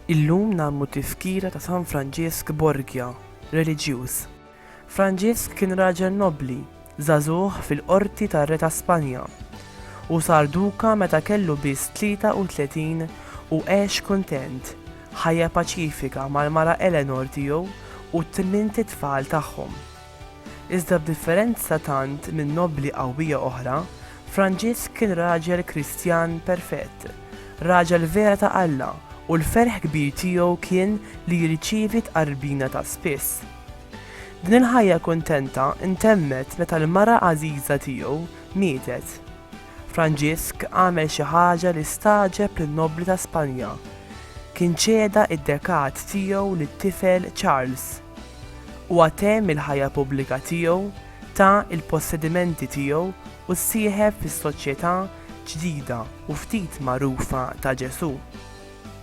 Illum nagħmlu tifkira ta' San Franġisk Borgia, reliġjuż. Franġisk kien raġel nobbli, żagħżugħ fil-qorti tar-Re ta' Spanja u sar duka meta kellu biss 33 u għex kuntent, ħajja paċifika mal-mara Eleanor tiegħu u t-tmien tfal tagħhom. Iżda b'differenza tant minn nobbli qawwija oħra, Franġisk kien raġel Kristjan perfett, raġel vera ta' Alla u l-ferħ kbir tiegħu kien li jirċievi tqarribina ta' spiss. Din il-ħajja kuntenta intemmet meta l-mara għażiża tiegħu mietet. Franġisk għamel xi ħaġa li staġeb lin-nobbli ta' Spanja. Kien ċeda id-dekat tiegħu lit-tifel Charles u għatem il-ħajja pubblika tiegħu ta' il-possedimenti tiegħu u ssieħeb fis-soċjetà ġdida u ftit magħrufa ta' Ġesu.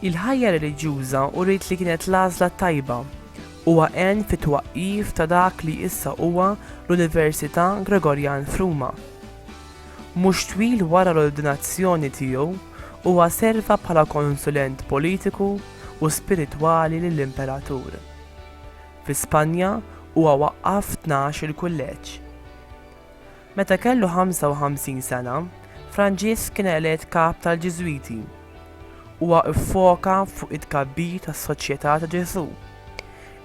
Il-ħajja reliġjuża uriet li kienet l-għażla tajba u għen fit-twaqqif ta' dak li issa huwa l-Università Gregorian f'Ruma. Mhux twil wara l-ordinazzjoni tiegħu huwa serva bħala konsulent politiku u spiritwali lill-Imperatur. Fi Spanja huwa waqqaf 12 il-kulleġġ. Meta kellu 55 sena, Franġisk kien elett kap tal-Ġiżwiti huwa ffoka fuq it-tkabbir tas-soċjetà ta' Ġesu,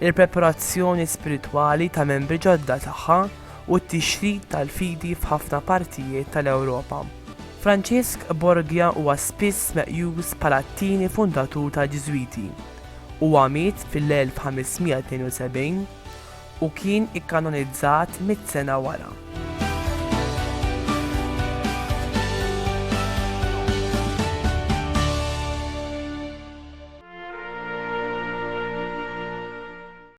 il-preparazzjoni spiritwali ta' membri ġodda tagħha u t-tixrid tal-fidi f'ħafna partijiet tal-Ewropa. Franġisk Borgia huwa spiss meqjus bħala t-tieni fundatur tal-Ġiżwiti. Huwa miet fil-1572 u kien ikkanonizzat 100 sena wara.